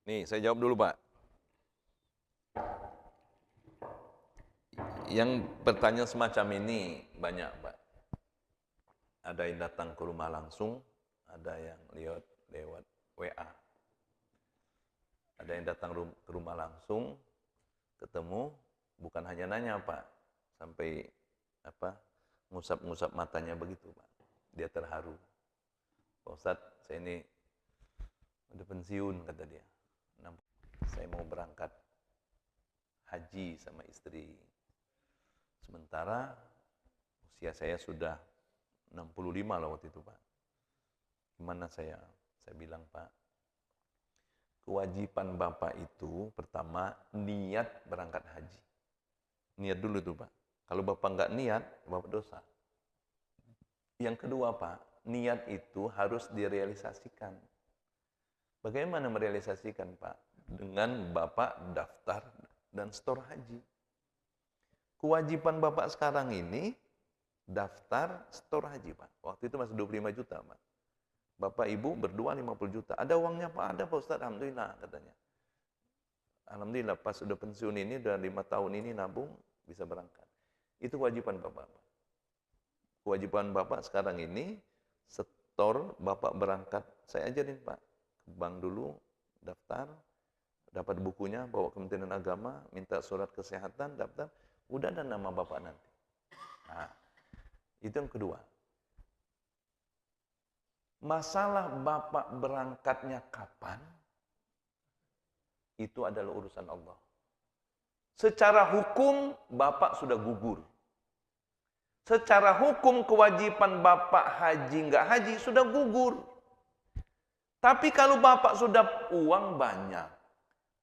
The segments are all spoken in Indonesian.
Nih, saya jawab dulu, Pak. Yang bertanya semacam ini banyak, Pak. Ada yang datang ke rumah langsung, ada yang lewat WA. Ada yang datang ke rumah langsung, ketemu, bukan hanya nanya, Pak, sampai ngusap-ngusap matanya begitu, Pak. Dia terharu. Pak Ustadz, saya ini udah pensiun, kata dia. Saya mau berangkat haji sama istri. Sementara usia saya sudah 65 lah waktu itu, Pak. Gimana saya? Saya bilang, Pak, kewajiban Bapak itu pertama niat berangkat haji. Niat dulu tuh, Pak. Kalau Bapak nggak niat, Bapak dosa. Yang kedua, Pak, niat itu harus direalisasikan. Bagaimana merealisasikan, Pak? Dengan Bapak daftar dan store haji. Kewajiban Bapak sekarang ini daftar store haji, Pak. Waktu itu masih 25 juta, Pak. Bapak Ibu berdua 50 juta. Ada uangnya, Pak? Ada, Pak Ustadz. Alhamdulillah, katanya. Alhamdulillah, pas sudah pensiun ini, udah 5 tahun ini nabung, bisa berangkat. Itu kewajiban Bapak. Kewajiban Bapak sekarang ini, setor Bapak berangkat. Saya ajarin, Pak. Ke bank dulu, daftar, dapat bukunya, bawa Kementerian Agama, minta surat kesehatan, daftar, udah ada nama Bapak nanti. Nah, itu yang kedua. Masalah Bapak berangkatnya kapan, itu adalah urusan Allah. Secara hukum, Bapak sudah gugur. Secara hukum, kewajiban Bapak haji nggak haji, sudah gugur. Tapi kalau Bapak sudah uang banyak,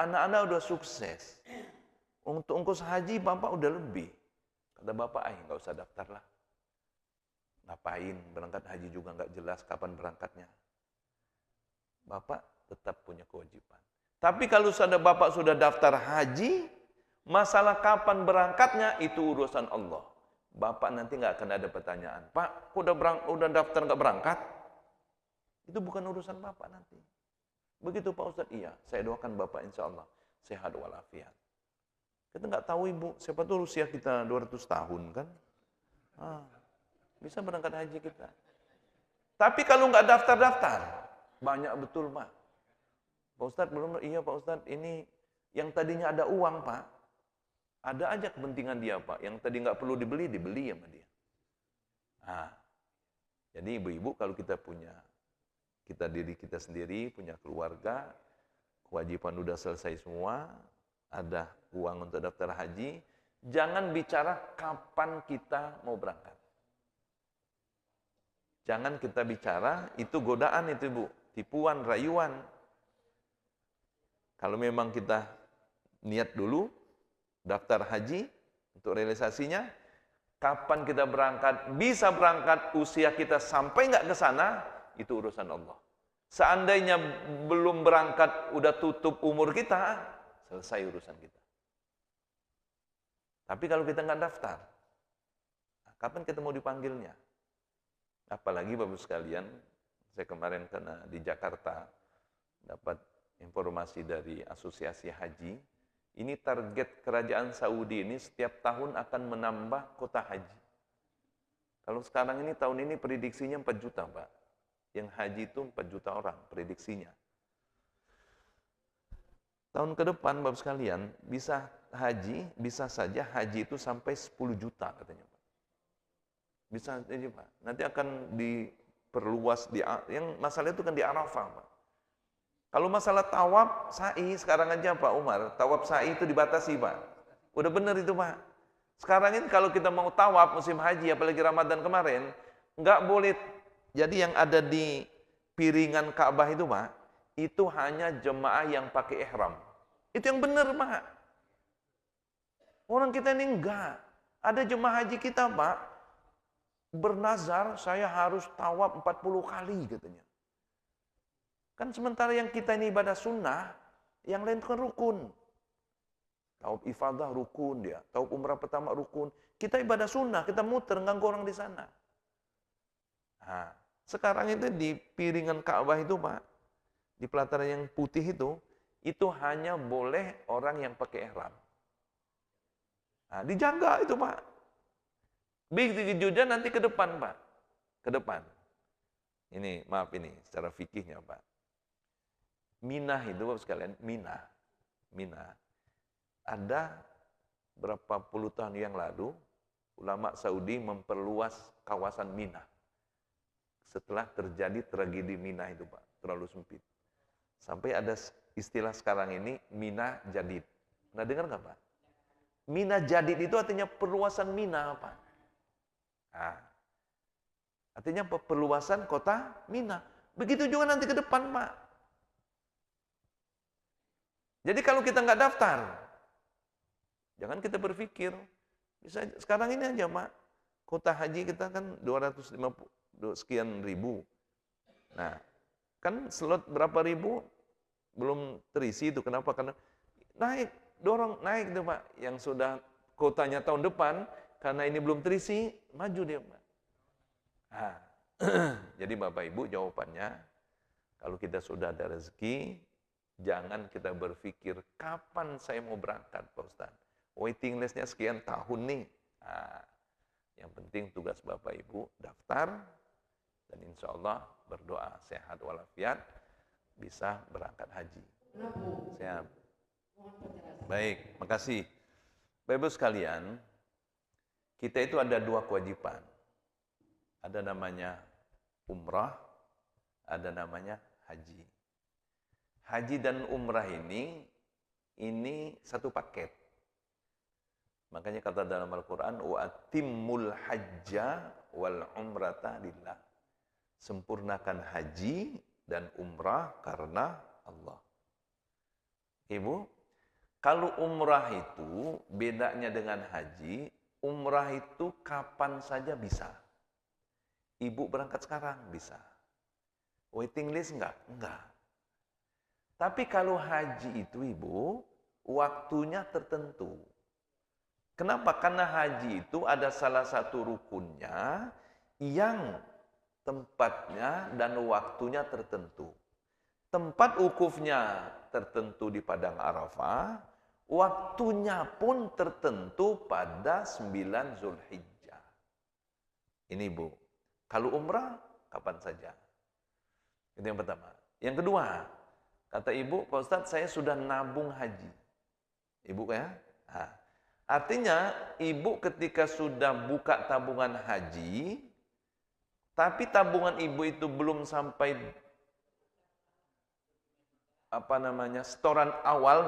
anak-anak udah sukses, untuk ongkos haji Bapak udah lebih. Kata Bapak, nggak usah daftar lah. Ngapain berangkat haji juga nggak jelas kapan berangkatnya. Bapak tetap punya kewajiban. Tapi kalau Bapak sudah daftar haji, masalah kapan berangkatnya itu urusan Allah. Bapak nanti nggak akan ada pertanyaan. Pak, udah daftar nggak berangkat? Itu bukan urusan Bapak nanti. Begitu Pak Ustadz, iya. Saya doakan Bapak insya Allah sehat walafiat. Kita nggak tahu Ibu, siapa tahu usia kita 200 tahun kan? Bisa berangkat haji kita. Tapi kalau nggak daftar-daftar, banyak betul Pak. Pak Ustadz belum, iya Pak Ustadz, ini yang tadinya ada uang Pak, ada aja kepentingan dia Pak, yang tadi nggak perlu dibeli, dibeli sama dia. Nah, jadi ibu-ibu kalau kita punya, diri kita sendiri, punya keluarga, kewajiban udah selesai semua, ada uang untuk daftar haji, jangan bicara kapan kita mau berangkat. Jangan kita bicara, itu godaan itu Ibu, tipuan, rayuan. Kalau memang kita niat dulu, daftar haji, untuk realisasinya, kapan kita berangkat, bisa berangkat, usia kita sampai nggak ke sana, itu urusan Allah. Seandainya belum berangkat, udah tutup umur kita, selesai urusan kita. Tapi kalau kita nggak daftar, kapan kita mau dipanggilnya? Apalagi Bapak sekalian, saya kemarin karena di Jakarta dapat informasi dari Asosiasi Haji, ini target kerajaan Saudi ini setiap tahun akan menambah kota haji. Kalau sekarang ini tahun ini prediksinya 4 juta Pak. Yang haji itu 4 juta orang prediksinya. Tahun ke depan Bapak sekalian bisa saja haji itu sampai 10 juta katanya Pak. Bisa aja Pak. Nanti akan diperluas yang masalah itu kan di Arafah Pak. Kalau masalah tawaf sa'i sekarang aja Pak Umar, tawaf sa'i itu dibatasi Pak. Udah benar itu Pak. Sekarang ini kalau kita mau tawaf musim haji apalagi Ramadan kemarin, nggak boleh. Jadi yang ada di piringan Ka'bah itu Pak, itu hanya jemaah yang pakai ihram. Itu yang benar Pak. Orang kita ini enggak. Ada jemaah haji kita Pak, bernazar saya harus tawaf 40 kali katanya. Kan sementara yang kita ini ibadah sunnah, yang lain kan rukun. Tawaf ifadah rukun dia, tawaf umrah pertama rukun. Kita ibadah sunnah, kita muter, ganggu orang di sana. Nah, sekarang itu di piringan Ka'bah itu Pak, di pelataran yang putih itu hanya boleh orang yang pakai ihram. Nah, dijaga itu Pak. Begitu juga nanti ke depan Pak. Ke depan. Ini, maaf ini, secara fikihnya Pak. Minah itu Bapak sekalian, Minah. Ada berapa puluh tahun yang lalu, ulama Saudi memperluas kawasan Minah. Setelah terjadi tragedi Minah itu Pak, terlalu sempit. Sampai ada istilah sekarang ini, Minah Jadid. Pernah dengar nggak Pak? Minah Jadid itu artinya perluasan Minah Pak. Nah, artinya perluasan kota Minah. Begitu juga nanti ke depan Pak. Jadi kalau kita nggak daftar, jangan kita berpikir, bisa sekarang ini aja Pak, kota haji kita kan 250 sekian ribu. Nah, kan slot berapa ribu belum terisi itu. Kenapa? Karena naik, dorong naik itu Pak. Yang sudah kotanya tahun depan, karena ini belum terisi, maju dia Pak. Nah, jadi Bapak Ibu jawabannya, kalau kita sudah ada rezeki, jangan kita berpikir kapan saya mau berangkat Pak Ustaz. Waiting listnya sekian tahun nih. Nah, yang penting tugas Bapak Ibu daftar, dan insya Allah berdoa sehat walafiat bisa berangkat haji. Siap. Baik, makasih. Bapak Ibu sekalian, kita itu ada dua kewajiban. Ada namanya umrah, ada namanya haji. Haji dan umrah ini satu paket. Makanya kata dalam Al-Quran, wa atimmul hajja wal umrata lillah. Sempurnakan haji dan umrah karena Allah. Ibu, kalau umrah itu bedanya dengan haji, umrah itu kapan saja bisa. Ibu berangkat sekarang bisa. Waiting list enggak? Enggak. Tapi kalau haji itu Ibu, waktunya tertentu. Kenapa? Karena haji itu ada salah satu rukunnya yang tempatnya dan waktunya tertentu. Tempat wukufnya tertentu di Padang Arafah, waktunya pun tertentu pada 9 Zulhijjah. Ini Bu. Kalau umrah, kapan saja. Itu yang pertama. Yang kedua, kata Ibu, Pak Ustadz saya sudah nabung haji. Ibu ya? Nah, artinya Ibu ketika sudah buka tabungan haji, tapi tabungan Ibu itu belum sampai setoran awal,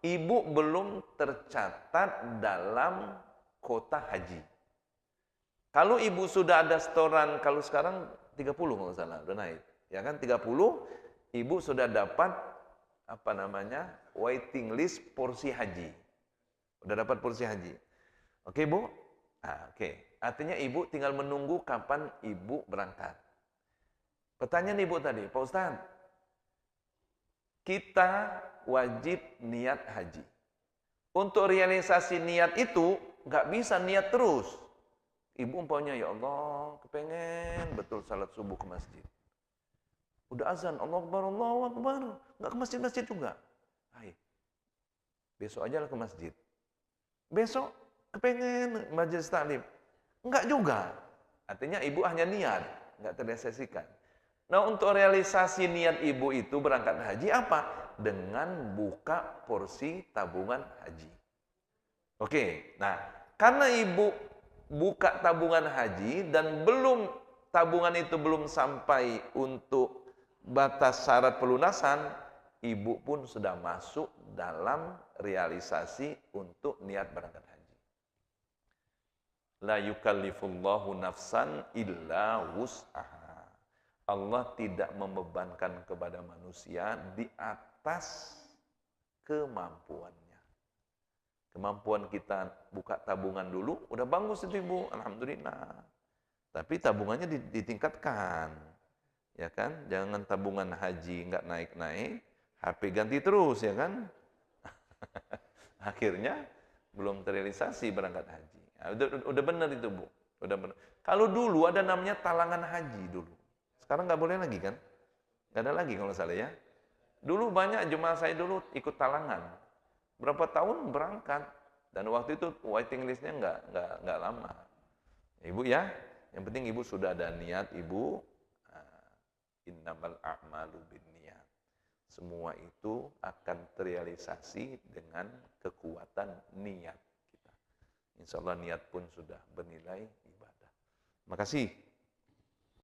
Ibu belum tercatat dalam kota haji. Kalau Ibu sudah ada setoran, kalau sekarang 30 kalau salah, udah naik. Ya kan 30, Ibu sudah dapat waiting list porsi haji. Udah dapat porsi haji. Oke, Bu? Nah, oke. Artinya Ibu tinggal menunggu kapan Ibu berangkat. Pertanyaan Ibu tadi, Pak Ustaz, kita wajib niat haji. Untuk realisasi niat itu, nggak bisa niat terus. Ibu umpamanya, ya Allah, kepengen betul salat subuh ke masjid. Udah azan, Allahu Akbar, nggak ke masjid-masjid juga. Hai, besok aja lah ke masjid. Besok kepengen majelis taklim. Enggak juga. Artinya Ibu hanya niat, nggak terrealisasikan. Nah, untuk realisasi niat Ibu itu berangkat haji apa? Dengan buka porsi tabungan haji. Oke, nah karena Ibu buka tabungan haji dan tabungan itu belum sampai untuk batas syarat pelunasan, Ibu pun sudah masuk dalam realisasi untuk niat berangkat haji. La yukallifullahu nafsan illa wus'aha. Allah tidak membebankan kepada manusia di atas kemampuannya. Kemampuan kita buka tabungan dulu, udah bagus itu Ibu, alhamdulillah. Tapi tabungannya ditingkatkan, ya kan? Jangan tabungan haji nggak naik-naik, HP ganti terus, ya kan? Akhirnya belum terrealisasi berangkat haji. Nah, udah benar itu Bu, udah benar. Kalau dulu ada namanya talangan haji dulu, sekarang nggak boleh lagi kan? Nggak ada lagi kalau salah ya. Dulu banyak jemaah saya dulu ikut talangan. Berapa tahun berangkat. Dan waktu itu waiting listnya nggak lama. Ibu ya, yang penting ibu sudah ada niat, ibu. Innamal a'malu binniyat. Semua itu akan terrealisasi dengan kekuatan niat kita. Insya Allah niat pun sudah bernilai ibadah. Makasih.